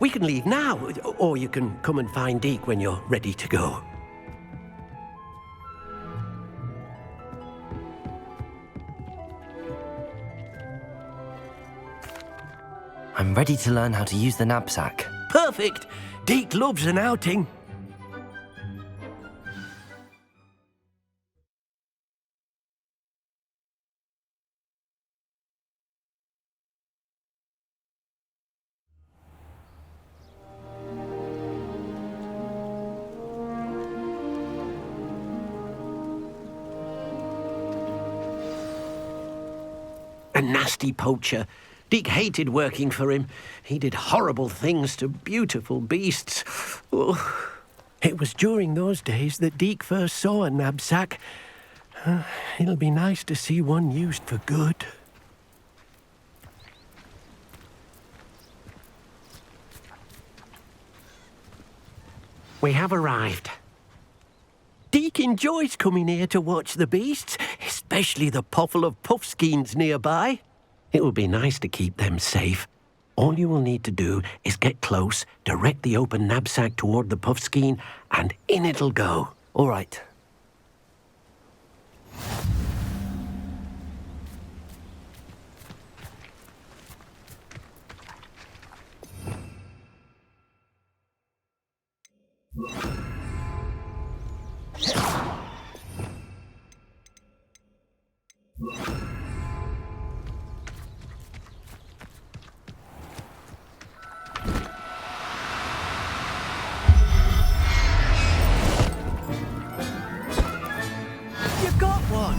We can leave now, or you can come and find Deke when you're ready to go. I'm ready to learn how to use the knapsack. Perfect! Deke loves an outing. A nasty poacher. Deke hated working for him. He did horrible things to beautiful beasts. Oh. It was during those days that Deke first saw a knapsack. It'll be nice to see one used for good. We have arrived. Deke enjoys coming here to watch the beasts, especially the potful of puffskeins nearby. It will be nice to keep them safe. All you will need to do is get close, direct the open knapsack toward the puffskein, and in it'll go. All right. You got one!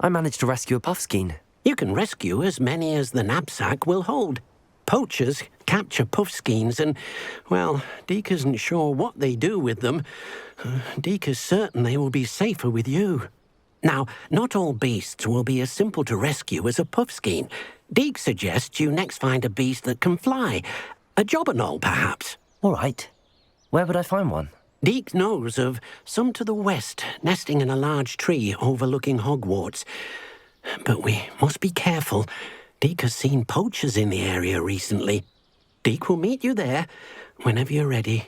I managed to rescue a puffskein. You can rescue as many as the knapsack will hold. Poachers capture puffskeins and, well, Deke isn't sure what they do with them. Deke is certain they will be safer with you. Now, not all beasts will be as simple to rescue as a puffskein. Deke suggests you next find a beast that can fly. A jobberknoll, perhaps. All right. Where would I find one? Deke knows of some to the west, nesting in a large tree overlooking Hogwarts. But we must be careful. Deke has seen poachers in the area recently. Deke will meet you there whenever you're ready.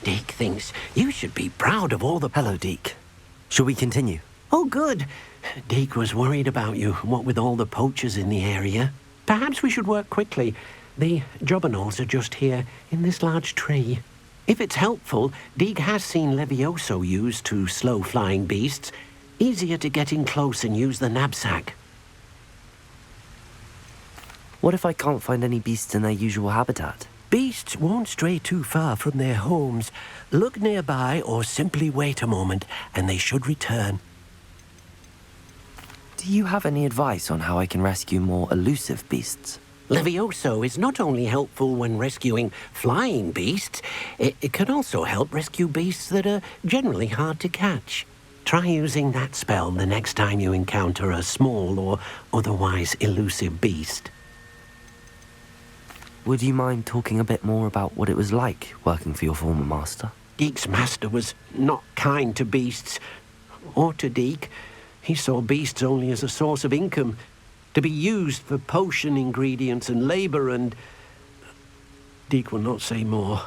Deke thinks you should be proud of all the... Hello, Deke. Shall we continue? Oh, good. Deke was worried about you, what with all the poachers in the area. Perhaps we should work quickly. The jobberknolls are just here, in this large tree. If it's helpful, Deke has seen Levioso used to slow flying beasts. Easier to get in close and use the knapsack. What if I can't find any beasts in their usual habitat? Beasts won't stray too far from their homes. Look nearby or simply wait a moment, and they should return. Do you have any advice on how I can rescue more elusive beasts? Levioso is not only helpful when rescuing flying beasts, it can also help rescue beasts that are generally hard to catch. Try using that spell the next time you encounter a small or otherwise elusive beast. Would you mind talking a bit more about what it was like working for your former master? Deke's master was not kind to beasts, or to Deke. He saw beasts only as a source of income, to be used for potion ingredients and labour, and... Deke will not say more.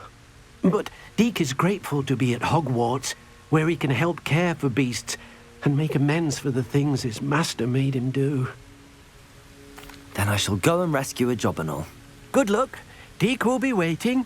But Deke is grateful to be at Hogwarts, where he can help care for beasts and make amends for the things his master made him do. Then I shall go and rescue a jobberknoll. Good luck. Deke will be waiting.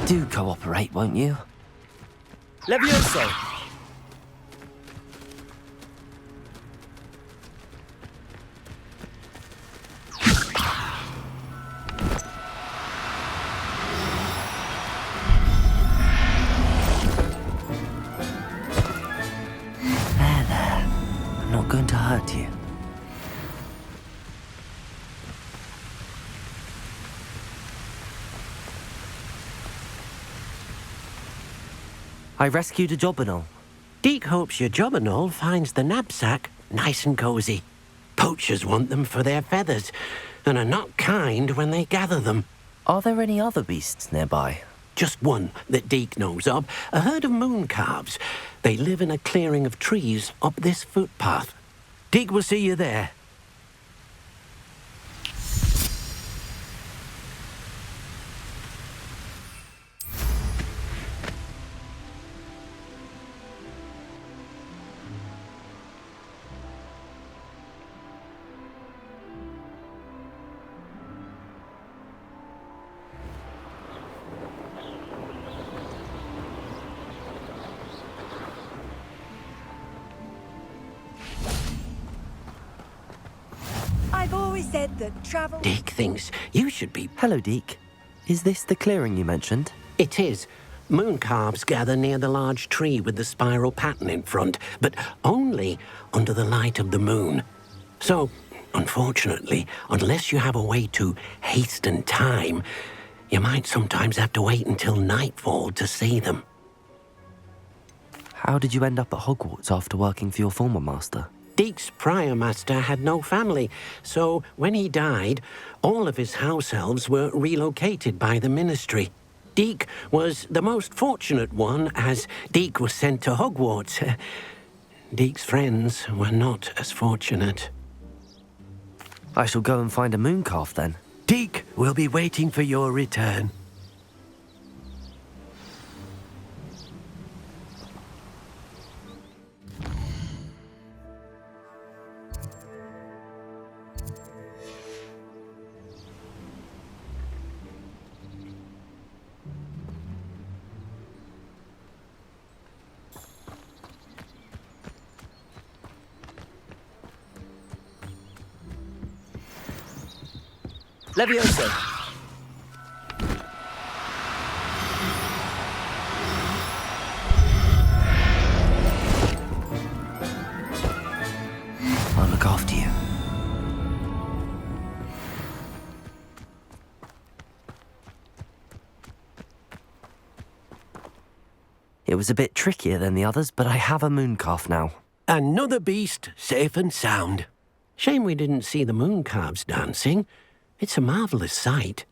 Do cooperate, won't you? Levioso! I'm not going to hurt you. I rescued a Jobberknoll. Deek hopes your Jobberknoll finds the knapsack nice and cosy. Poachers want them for their feathers, and are not kind when they gather them. Are there any other beasts nearby? Just one that Deek knows of, a herd of moon calves. They live in a clearing of trees up this footpath. Deek will see you there. I've always said that travel... Deek thinks you should be... Hello, Deek. Is this the clearing you mentioned? It is. Moon calves gather near the large tree with the spiral pattern in front, but only under the light of the moon. So, unfortunately, unless you have a way to hasten time, you might sometimes have to wait until nightfall to see them. How did you end up at Hogwarts after working for your former master? Deek's prior master had no family, so when he died, all of his house elves were relocated by the ministry. Deek was the most fortunate one, as Deek was sent to Hogwarts. Deek's friends were not as fortunate. I shall go and find a moon calf then. Deek will be waiting for your return. Levioso! I'll look after you. It was a bit trickier than the others, but I have a moon calf now. Another beast, safe and sound. Shame we didn't see the moon calves dancing. It's a marvellous sight.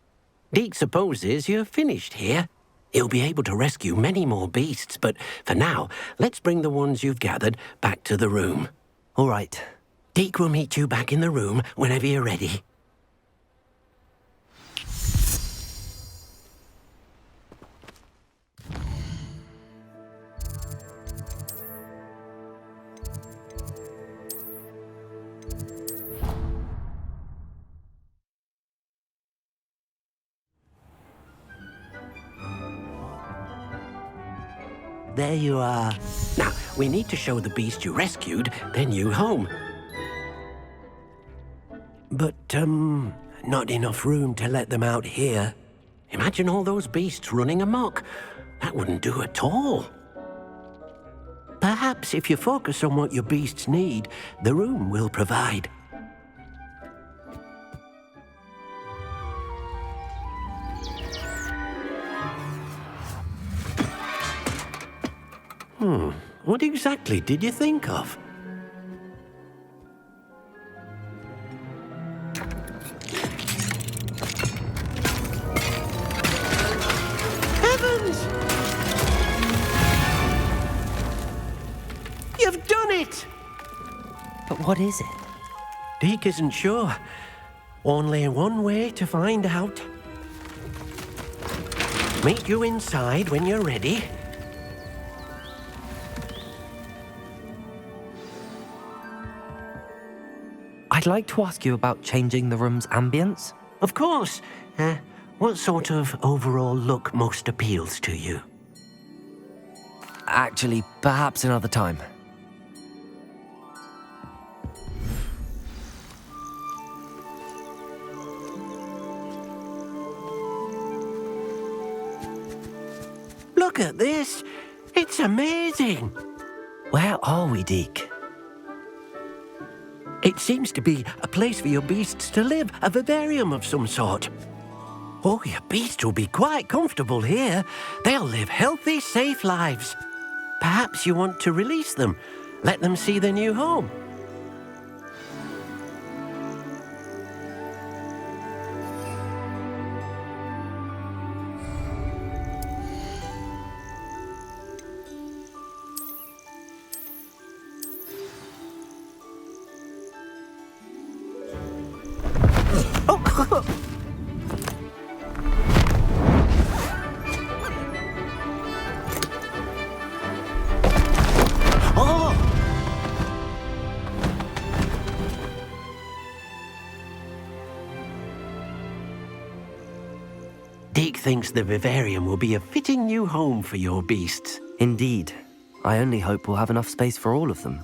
Deek supposes you're finished here. He'll be able to rescue many more beasts, but for now, let's bring the ones you've gathered back to the room. All right. Deek will meet you back in the room whenever you're ready. There you are. Now, we need to show the beast you rescued, then you home. But, not enough room to let them out here. Imagine all those beasts running amok. That wouldn't do at all. Perhaps if you focus on what your beasts need, the room will provide. What exactly did you think of? Heavens! You've done it! But what is it? Deek isn't sure. Only one way to find out. Meet you inside when you're ready. I'd like to ask you about changing the room's ambience. Of course. What sort of overall look most appeals to you? Actually, perhaps another time. Look at this! It's amazing! Where are we, Deke? It seems to be a place for your beasts to live, a vivarium of some sort. Oh, your beasts will be quite comfortable here. They'll live healthy, safe lives. Perhaps you want to release them, let them see their new home. Deke thinks the vivarium will be a fitting new home for your beasts. Indeed. I only hope we'll have enough space for all of them.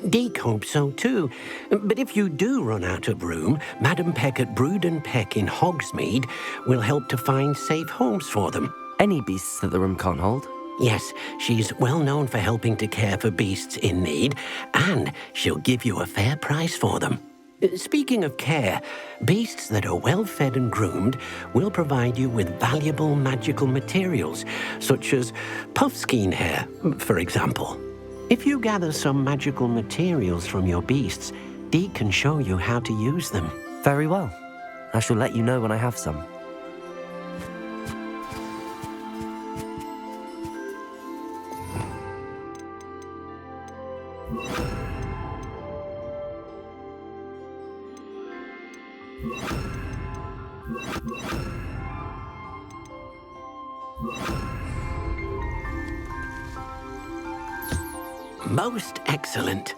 Deke hopes so too. But if you do run out of room, Madam Peck at Brood and Peck in Hogsmeade will help to find safe homes for them. Any beasts that the room can't hold? Yes, she's well known for helping to care for beasts in need, and she'll give you a fair price for them. Speaking of care, beasts that are well fed and groomed will provide you with valuable magical materials, such as puffskein hair, for example. If you gather some magical materials from your beasts, Deke can show you how to use them. Very well. I shall let you know when I have some. Most excellent.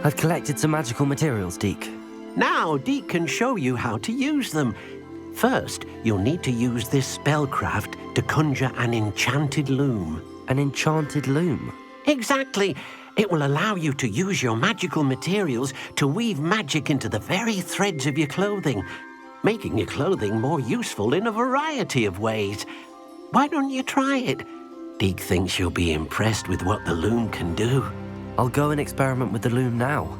I've collected some magical materials, Deke. Now Deke can show you how to use them. First, you'll need to use this spellcraft to conjure an enchanted loom. An enchanted loom? Exactly. It will allow you to use your magical materials to weave magic into the very threads of your clothing, making your clothing more useful in a variety of ways. Why don't you try it? Deke thinks you'll be impressed with what the loom can do. I'll go and experiment with the loom now.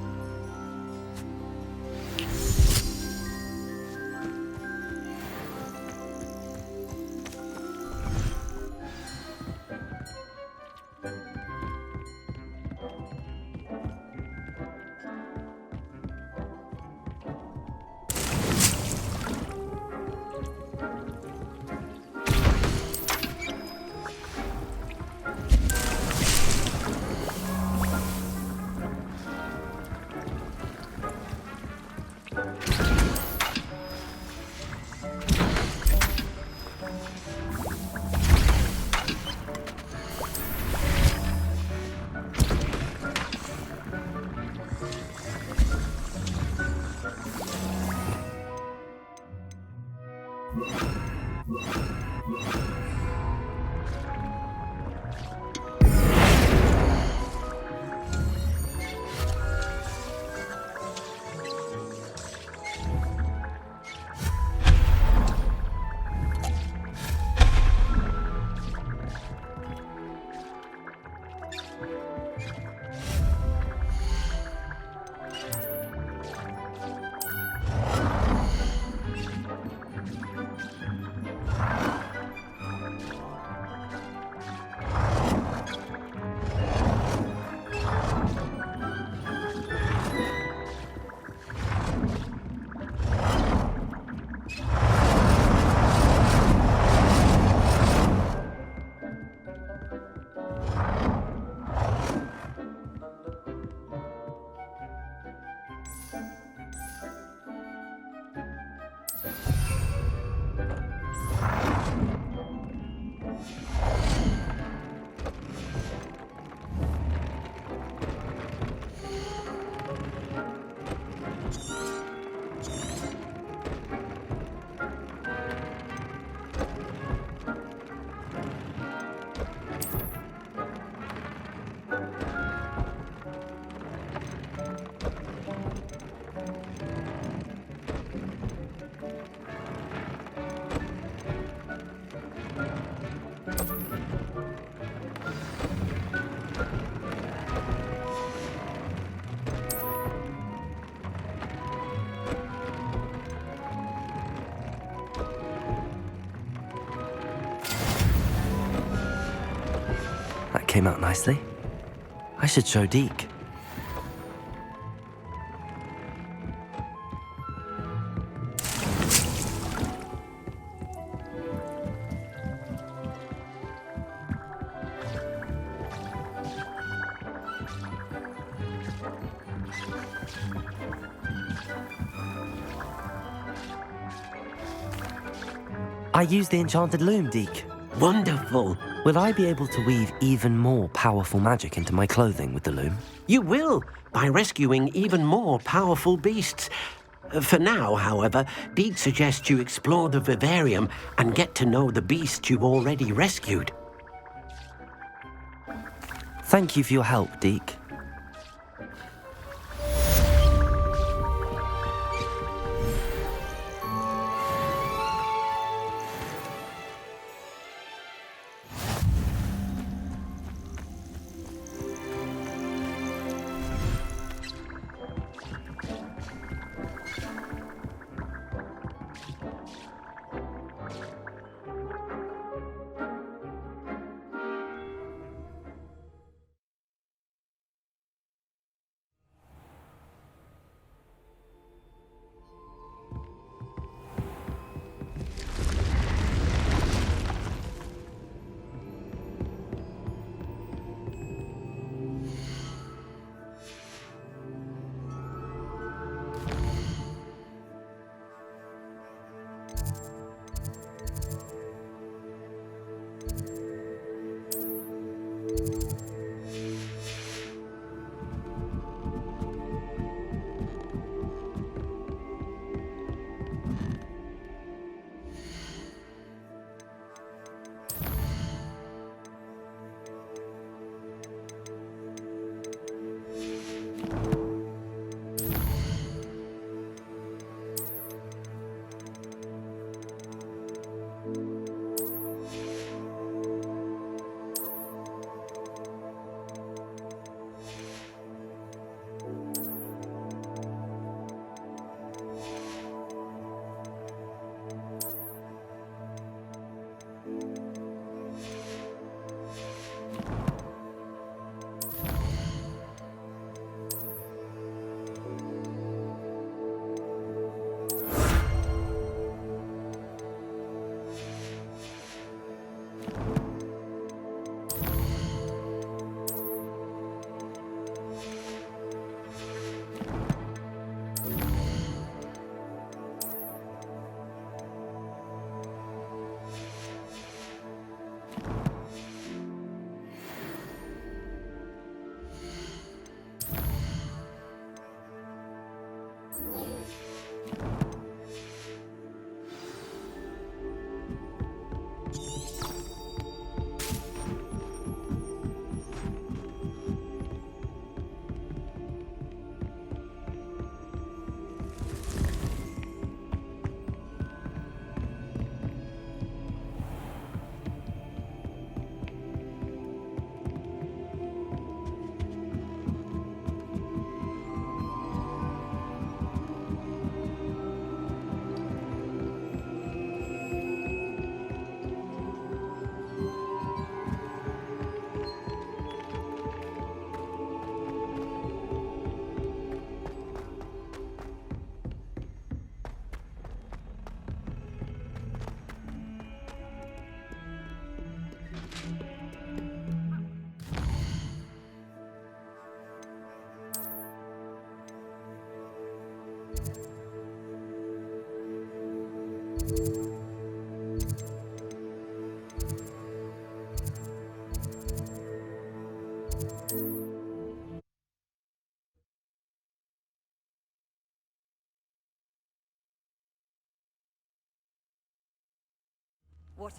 That came out nicely. I should show Deke. I used the enchanted loom, Deke. Wonderful. Will I be able to weave even more powerful magic into my clothing with the loom? You will, by rescuing even more powerful beasts. For now, however, Deke suggests you explore the vivarium and get to know the beasts you've already rescued. Thank you for your help, Deke.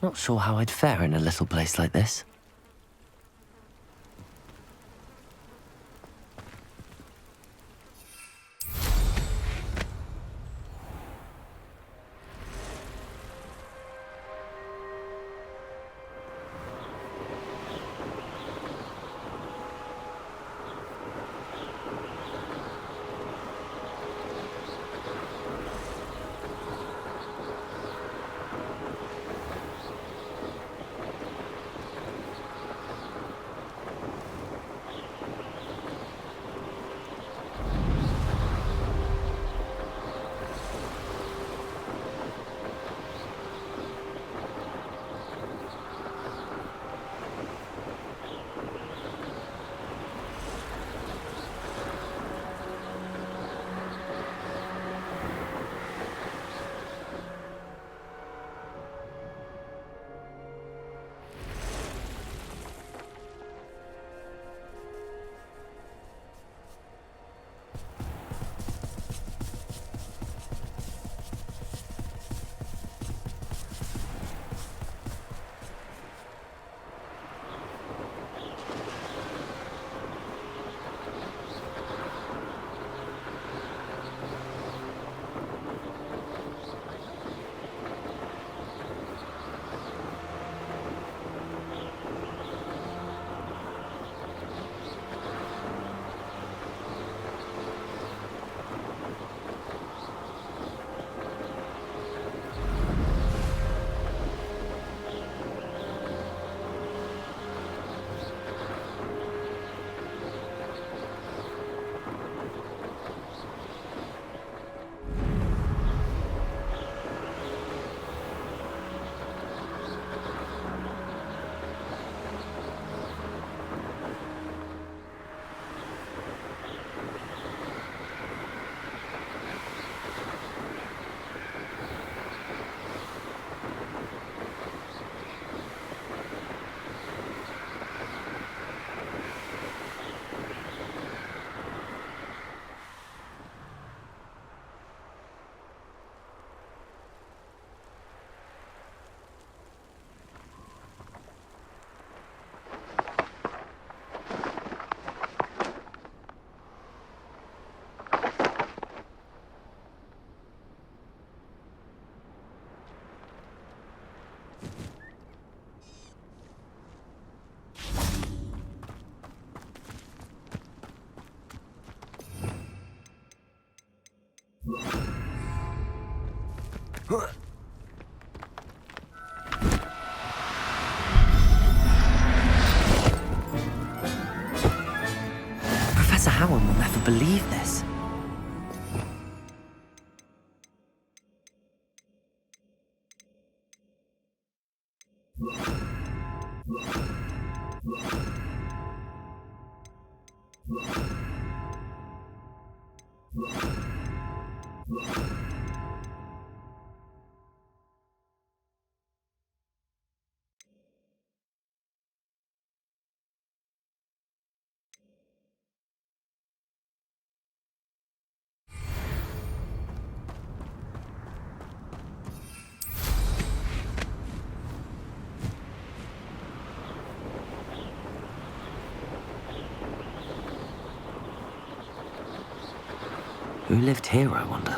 Not sure how I'd fare in a little place like this. Professor Howard will never believe this. Who lived here, I wonder?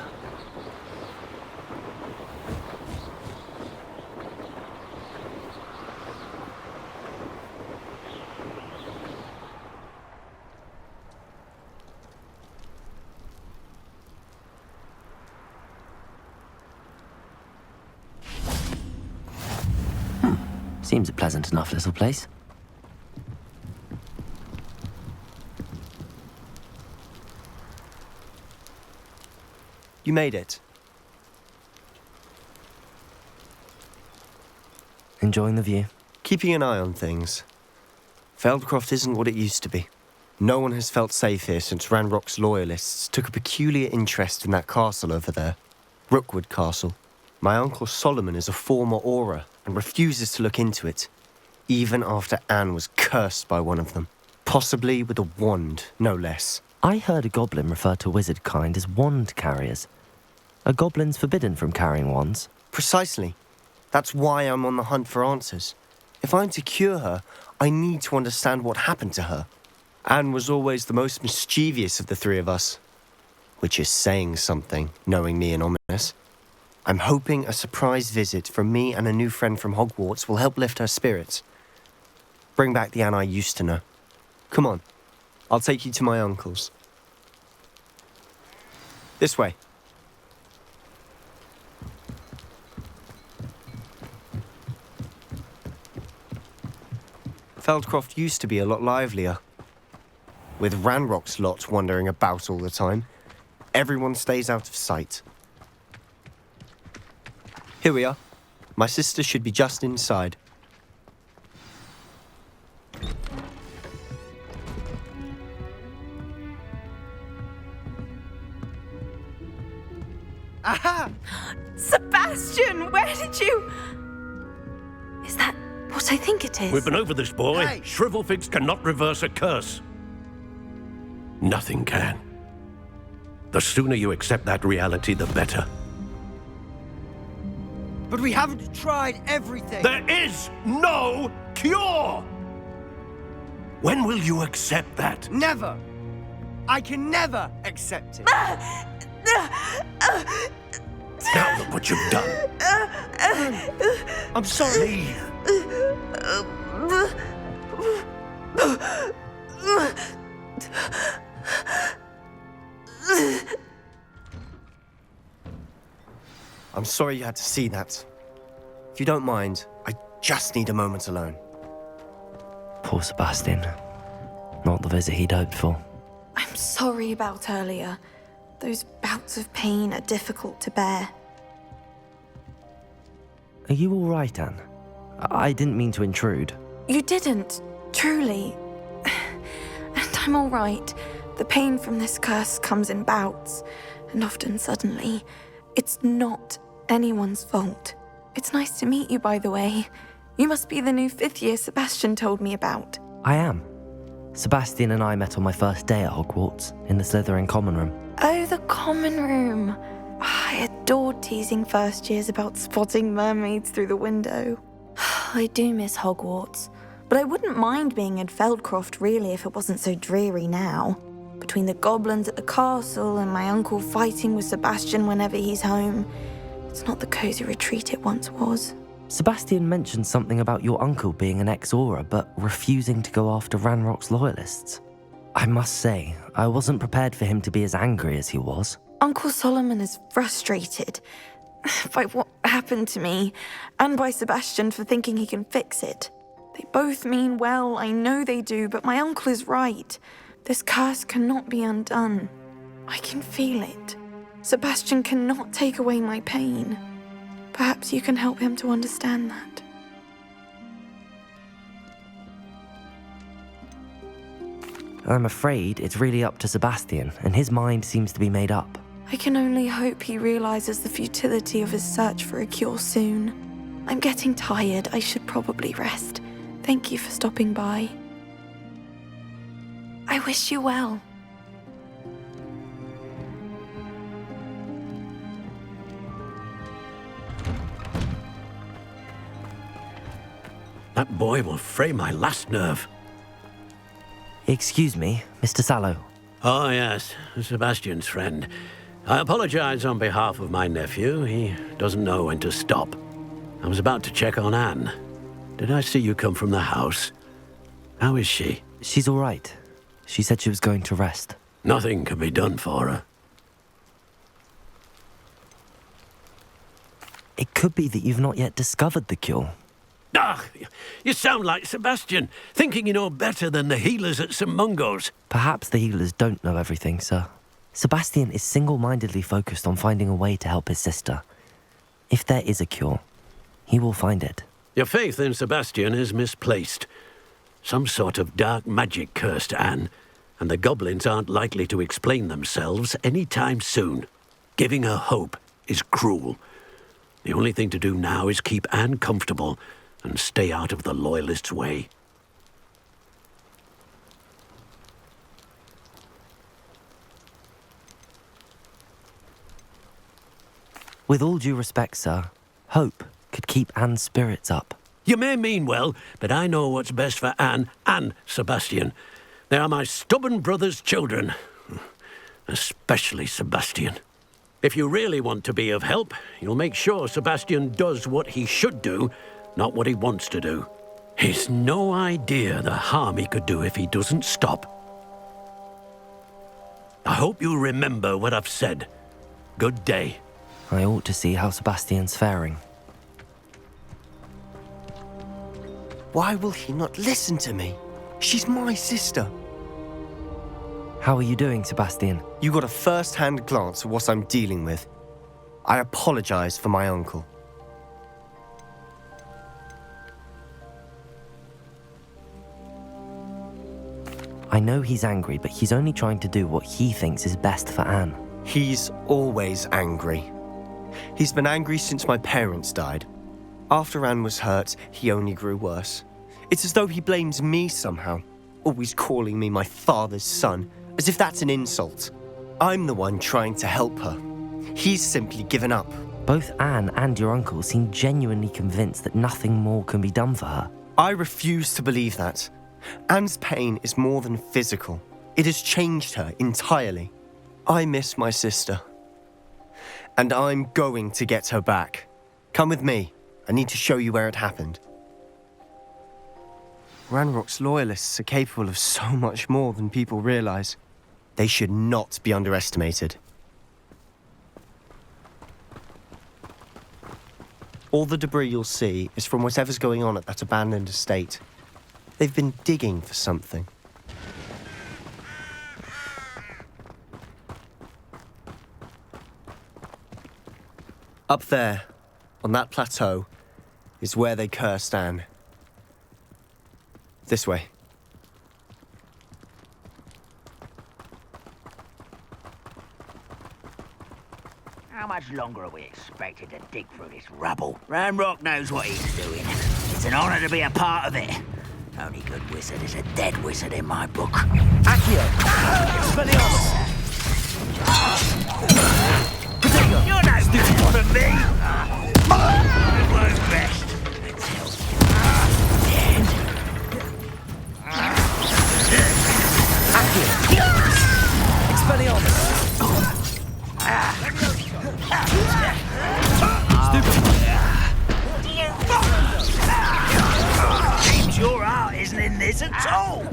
Seems a pleasant enough little place. You made it. Enjoying the view? Keeping an eye on things. Feldcroft isn't what it used to be. No one has felt safe here since Ranrock's loyalists took a peculiar interest in that castle over there. Rookwood Castle. My Uncle Solomon is a former Auror and refuses to look into it, even after Anne was cursed by one of them. Possibly with a wand, no less. I heard a goblin refer to wizard kind as wand carriers. Are goblins forbidden from carrying wands? Precisely. That's why I'm on the hunt for answers. If I'm to cure her, I need to understand what happened to her. Anne was always the most mischievous of the three of us. Which is saying something, knowing me and ominous. I'm hoping a surprise visit from me and a new friend from Hogwarts will help lift her spirits. Bring back the Anne I used to know. Come on, I'll take you to my uncle's. This way. Feldcroft used to be a lot livelier. With Ranrock's lot wandering about all the time, everyone stays out of sight. Here we are. My sister should be just inside. Aha! Sebastian, where did you... Is that what I think it is? We've been over this, boy. Hey. Shrivelfigs cannot reverse a curse. Nothing can. The sooner you accept that reality, the better. But we haven't tried everything. There is no cure! When will you accept that? Never. I can never accept it. Now look what you've done. I'm sorry. Leave. I'm sorry you had to see that. If you don't mind, I just need a moment alone. Poor Sebastian. Not the visit he'd hoped for. I'm sorry about earlier. Those bouts of pain are difficult to bear. Are you all right, Anne? I didn't mean to intrude. You didn't, truly. And I'm all right. The pain from this curse comes in bouts, and often suddenly. It's not anyone's fault. It's nice to meet you, by the way. You must be the new 5th year Sebastian told me about. I am. Sebastian and I met on my first day at Hogwarts, in the Slytherin common room. Oh, the common room. I adored teasing first years about spotting mermaids through the window. I do miss Hogwarts, but I wouldn't mind being in Feldcroft really if it wasn't so dreary now. Between the goblins at the castle and my uncle fighting with Sebastian whenever he's home, it's not the cosy retreat it once was. Sebastian mentioned something about your uncle being an ex-Auror, but refusing to go after Ranrock's loyalists. I must say, I wasn't prepared for him to be as angry as he was. Uncle Solomon is frustrated by what happened to me, and by Sebastian for thinking he can fix it. They both mean well, I know they do, but my uncle is right. This curse cannot be undone. I can feel it. Sebastian cannot take away my pain. Perhaps you can help him to understand that. I'm afraid it's really up to Sebastian, and his mind seems to be made up. I can only hope he realizes the futility of his search for a cure soon. I'm getting tired. I should probably rest. Thank you for stopping by. I wish you well. That boy will fray my last nerve. Excuse me, Mr. Sallow. Oh, yes, Sebastian's friend. I apologize on behalf of my nephew. He doesn't know when to stop. I was about to check on Anne. Did I see you come from the house? How is she? She's all right. She said she was going to rest. Nothing can be done for her. It could be that you've not yet discovered the cure. Ah, you sound like Sebastian, thinking you know better than the healers at St. Mungo's. Perhaps the healers don't know everything, sir. Sebastian is single-mindedly focused on finding a way to help his sister. If there is a cure, he will find it. Your faith in Sebastian is misplaced. Some sort of dark magic cursed Anne, and the goblins aren't likely to explain themselves any time soon. Giving her hope is cruel. The only thing to do now is keep Anne comfortable and stay out of the Loyalists' way. With all due respect, sir, hope could keep Anne's spirits up. You may mean well, but I know what's best for Anne and Sebastian. They are my stubborn brother's children. Especially Sebastian. If you really want to be of help, you'll make sure Sebastian does what he should do, not what he wants to do. He's no idea the harm he could do if he doesn't stop. I hope you'll remember what I've said. Good day. I ought to see how Sebastian's faring. Why will he not listen to me? She's my sister. How are you doing, Sebastian? You got a first-hand glance at what I'm dealing with. I apologize for my uncle. I know he's angry, but he's only trying to do what he thinks is best for Anne. He's always angry. He's been angry since my parents died. After Anne was hurt, he only grew worse. It's as though he blames me somehow, always calling me my father's son, as if that's an insult. I'm the one trying to help her. He's simply given up. Both Anne and your uncle seem genuinely convinced that nothing more can be done for her. I refuse to believe that. Anne's pain is more than physical. It has changed her entirely. I miss my sister. And I'm going to get her back. Come with me. I need to show you where it happened. Ranrock's Loyalists are capable of so much more than people realize. They should not be underestimated. All the debris you'll see is from whatever's going on at that abandoned estate. They've been digging for something. Up there, on that plateau, is where they cursed Anne. This way. How much longer are we expected to dig through this rubble? Ranrock knows what he's doing. It's an honor to be a part of it. Only good wizard is a dead wizard in my book. Accio! Expelliarmus! You're no stupid for me! I won't rest until you're dead. Expelliarmus! Seems your heart isn't in this at all!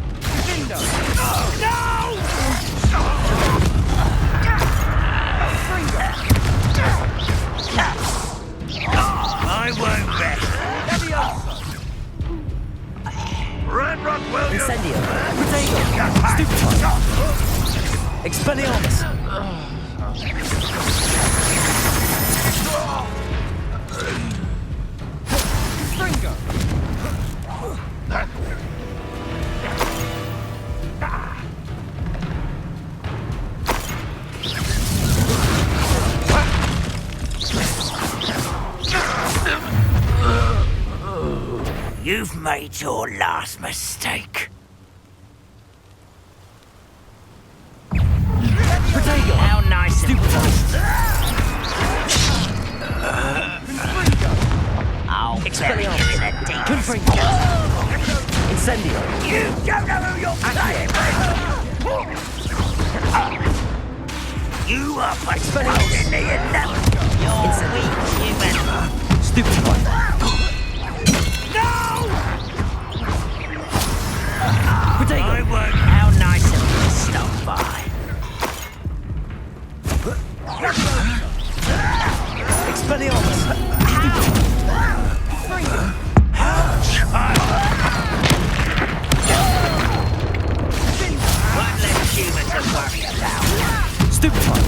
I won't rest. Ranrock will you? Incendio! Protego! Stupefy! Expelliarmus! Stringo! You've made your last mistake. Protego! How nice of you. I'll bury you in the deep. Confringo! Incendio! You don't know who you're playing with! You are postponing the inevitable. You're weak, human. Stupefy! I won't. How nice of you to stop by. Expelliarmus! One less human to worry about. Stupefy!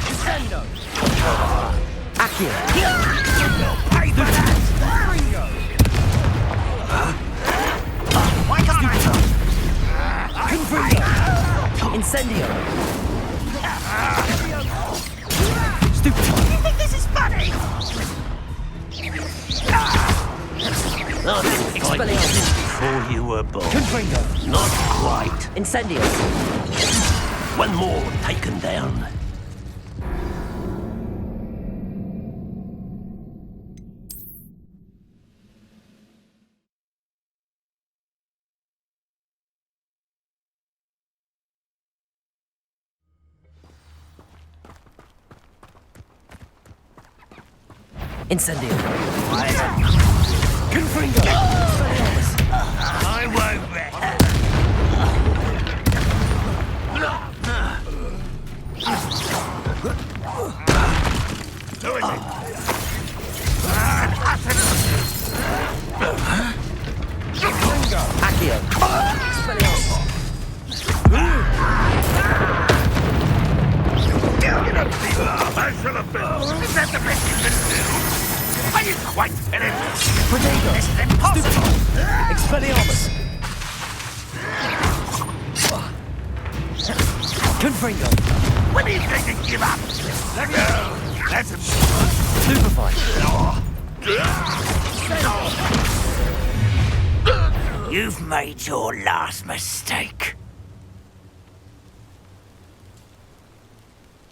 Descendo! Accio! You'll pay for that! Why can't I? Confringo! Incendio! Stupefy. You think this is funny? Expelliarmus before you were born. Confringo. Not quite. Incendio. One more taken down. Incendio. Confringo. I won't rest. Who is it? Accio. Expelliarmus. I shall have been. Is that the best you can do? Are you quite finished? Protego. This is impossible. Expelliarmus. Confringo. When are you going to give up? Let go. Let him. Stupefy. You've made your last mistake.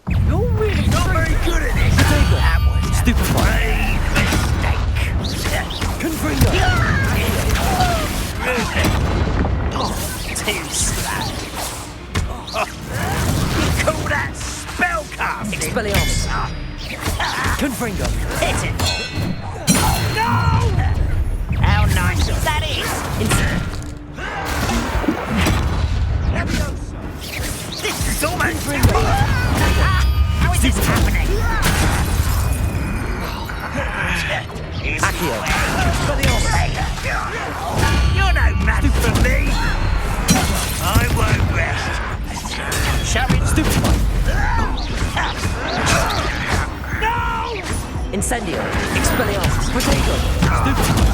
You're really not very good at this. That was a Stupefy. grave mistake. Confringo. Too slow. You call that spellcasting? Expelliarmus. Confringo. Hit it. No! How nice of that is. This is almost How is this happening? Accio. You're no match for me. I won't rest. Shall we? Stupefy. No! Incendio. Expelliarmus. Protego. Stupefy.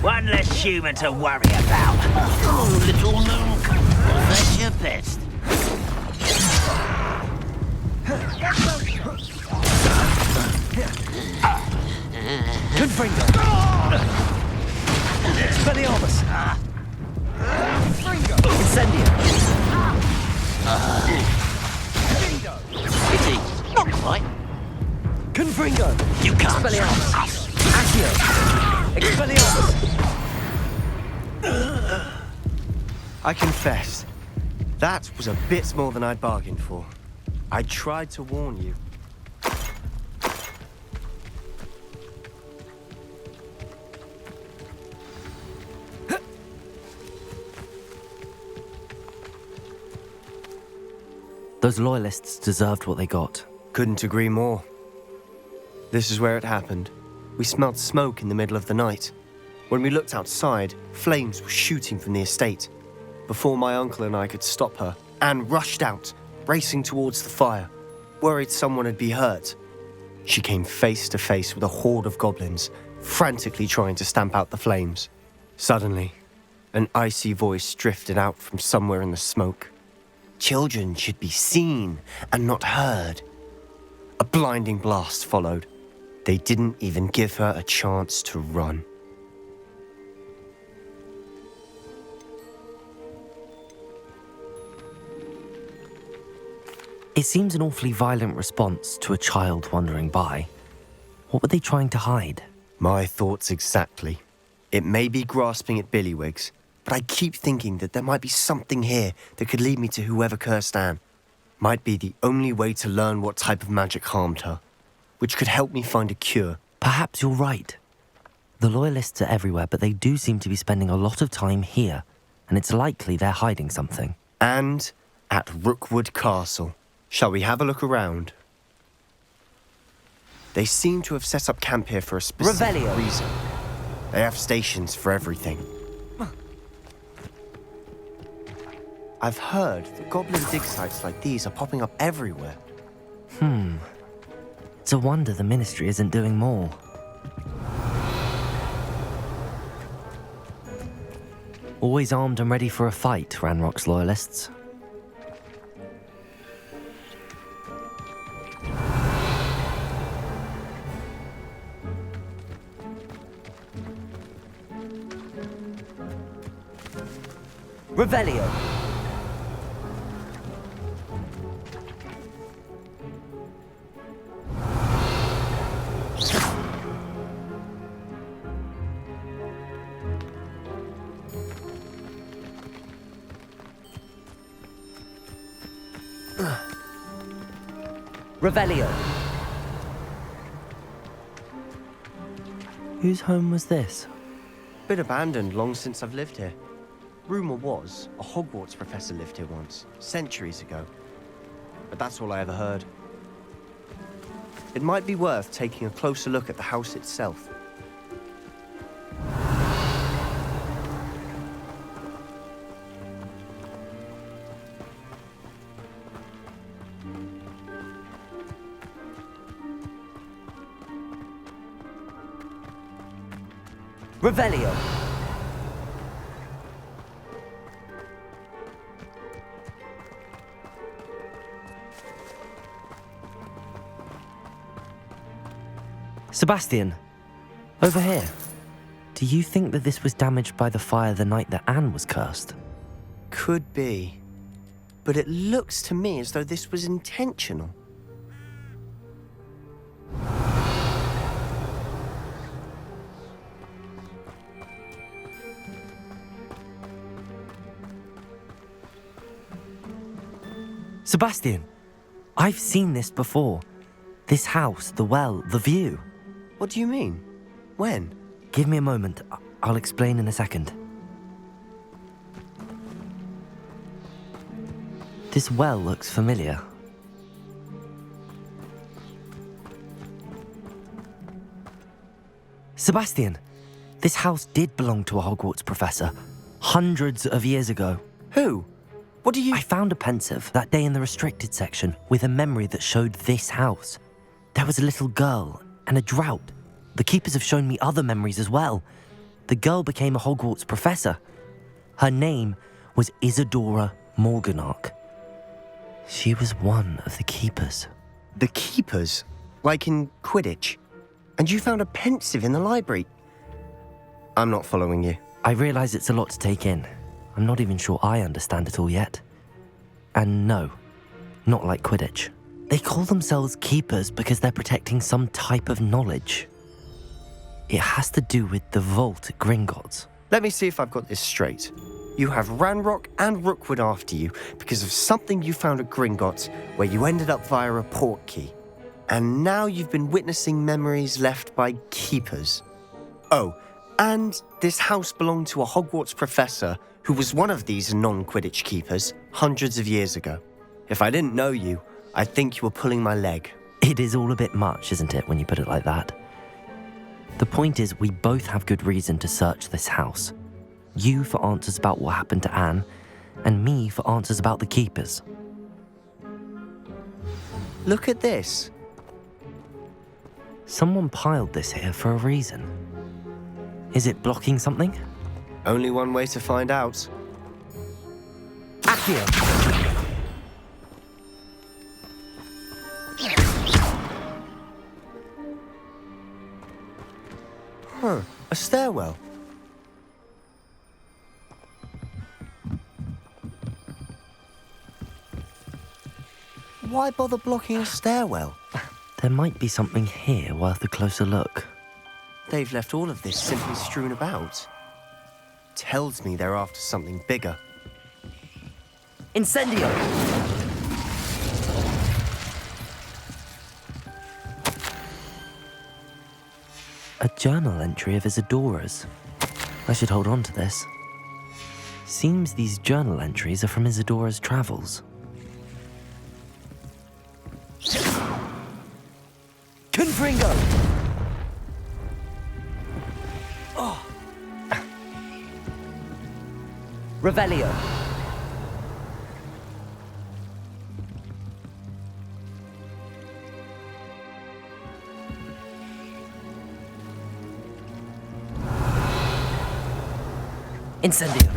One less human to worry about. Oh, little Luke. Was that your best? Confringo. Expelliarmus. Incendio. Pity. Not quite. Confringo. You can't. Expelliarmus. Accio. Expelliarmus. I confess, that was a bit more than I'd bargained for. I tried to warn you. Those loyalists deserved what they got. Couldn't agree more. This is where it happened. We smelled smoke in the middle of the night. When we looked outside, flames were shooting from the estate. Before my uncle and I could stop her, Anne rushed out, racing towards the fire, worried someone would be hurt. She came face to face with a horde of goblins, frantically trying to stamp out the flames. Suddenly, an icy voice drifted out from somewhere in the smoke. Children should be seen and not heard. A blinding blast followed. They didn't even give her a chance to run. It seems an awfully violent response to a child wandering by. What were they trying to hide? My thoughts exactly. It may be grasping at Billywigs, but I keep thinking that there might be something here that could lead me to whoever cursed Anne. Might be the only way to learn what type of magic harmed her, which could help me find a cure. Perhaps you're right. The Loyalists are everywhere, but they do seem to be spending a lot of time here, and it's likely they're hiding something. And at Rookwood Castle. Shall we have a look around? They seem to have set up camp here for a specific Revelio. reason. They have stations for everything. I've heard that goblin dig sites like these are popping up everywhere. It's a wonder the Ministry isn't doing more. Always armed and ready for a fight, Ranrock's loyalists. Revelio! Revelio! Whose home was this? Been abandoned long since I've lived here. Rumour was, a Hogwarts professor lived here once, centuries ago. But that's all I ever heard. It might be worth taking a closer look at the house itself. Revelio! Sebastian, over here. Do you think that this was damaged by the fire the night that Anne was cursed? Could be. But it looks to me as though this was intentional. Sebastian, I've seen this before. This house, the well, the view. What do you mean? When? Give me a moment. I'll explain in a second. This well looks familiar. Sebastian, this house did belong to a Hogwarts professor, hundreds of years ago. Who? What do you... I found a pensive that day in the restricted section with a memory that showed this house. There was a little girl and a drought. The keepers have shown me other memories as well. The girl became a Hogwarts professor. Her name was Isadora Morganach. She was one of the keepers. The keepers? Like in Quidditch? And you found a pensive in the library? I'm not following you. I realise it's a lot to take in. I'm not even sure I understand it all yet. And no, not like Quidditch. They call themselves keepers because they're protecting some type of knowledge. It has to do with the vault at Gringotts. Let me see if I've got this straight. You have Ranrock and Rookwood after you because of something you found at Gringotts where you ended up via a portkey. And now you've been witnessing memories left by keepers. Oh, and this house belonged to a Hogwarts professor who was one of these non-Quidditch keepers hundreds of years ago. If I didn't know you, I'd think you were pulling my leg. It is all a bit much, isn't it, when you put it like that? The point is, we both have good reason to search this house. You for answers about what happened to Anne, and me for answers about the keepers. Look at this. Someone piled this here for a reason. Is it blocking something? Only one way to find out. Accio! Huh, a stairwell. Why bother blocking a stairwell? There might be something here worth a closer look. They've left all of this simply strewn about. Tells me they're after something bigger. Incendio! A journal entry of Isadora's. I should hold on to this. Seems these journal entries are from Isadora's travels. Confringo! Oh. Revelio. Incendio.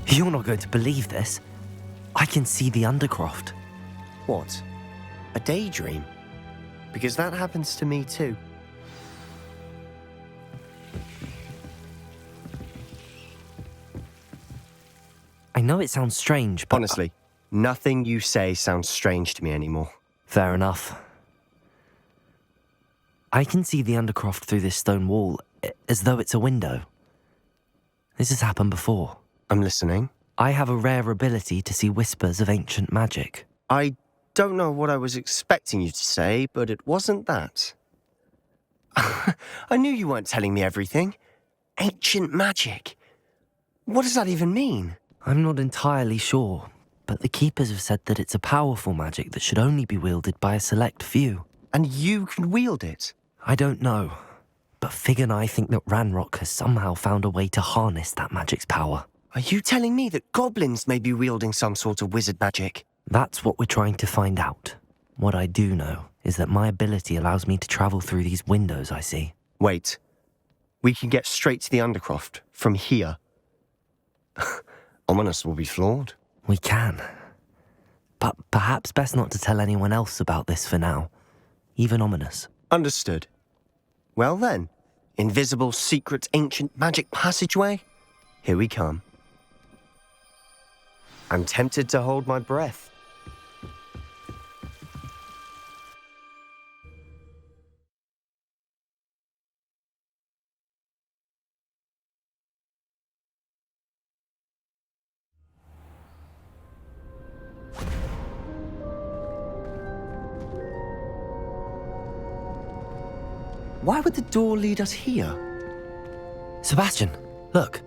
You're not going to believe this. I can see the Undercroft. What? A daydream? Because that happens to me too. I know it sounds strange, but... Honestly, nothing you say sounds strange to me anymore. Fair enough. I can see the Undercroft through this stone wall, as though it's a window. This has happened before. I'm listening. I have a rare ability to see whispers of ancient magic. I don't know what I was expecting you to say, but it wasn't that. I knew you weren't telling me everything. Ancient magic. What does that even mean? I'm not entirely sure, but the Keepers have said that it's a powerful magic that should only be wielded by a select few. And you can wield it? I don't know, but Fig and I think that Ranrock has somehow found a way to harness that magic's power. Are you telling me that goblins may be wielding some sort of wizard magic? That's what we're trying to find out. What I do know is that my ability allows me to travel through these windows I see. Wait. We can get straight to the Undercroft from here. Ominous will be floored. We can. But perhaps best not to tell anyone else about this for now. Even Ominous. Understood. Well then, invisible, secret, ancient magic passageway? Here we come. I'm tempted to hold my breath. Why would the door lead us here? Sebastian, look.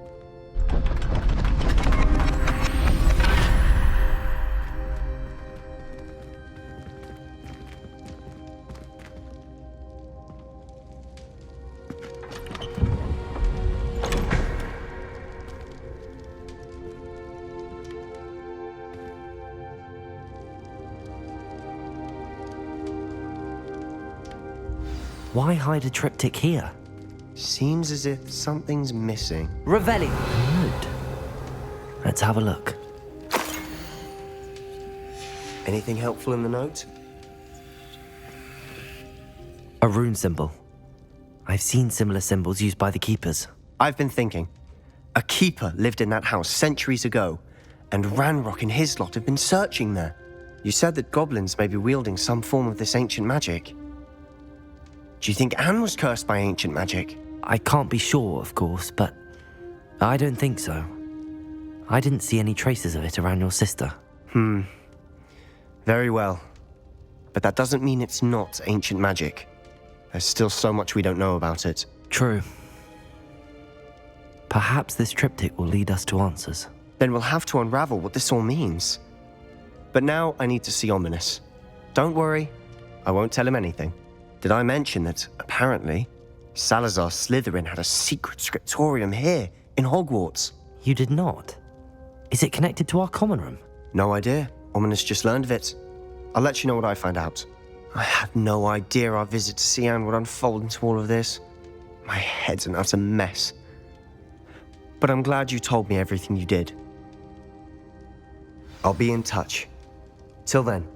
Why hide a triptych here? Seems as if something's missing. Revelli! Note. Let's have a look. Anything helpful in the note? A rune symbol. I've seen similar symbols used by the Keepers. I've been thinking. A keeper lived in that house centuries ago, and Ranrock and his lot have been searching there. You said that goblins may be wielding some form of this ancient magic. Do you think Anne was cursed by ancient magic? I can't be sure, of course, but I don't think so. I didn't see any traces of it around your sister. Very well. But that doesn't mean it's not ancient magic. There's still so much we don't know about it. True. Perhaps this triptych will lead us to answers. Then we'll have to unravel what this all means. But now I need to see Ominous. Don't worry, I won't tell him anything. Did I mention that, apparently, Salazar Slytherin had a secret scriptorium here, in Hogwarts? You did not? Is it connected to our common room? No idea. Ominous just learned of it. I'll let you know what I find out. I had no idea our visit to Cian would unfold into all of this. My head's an utter mess. But I'm glad you told me everything you did. I'll be in touch. Till then.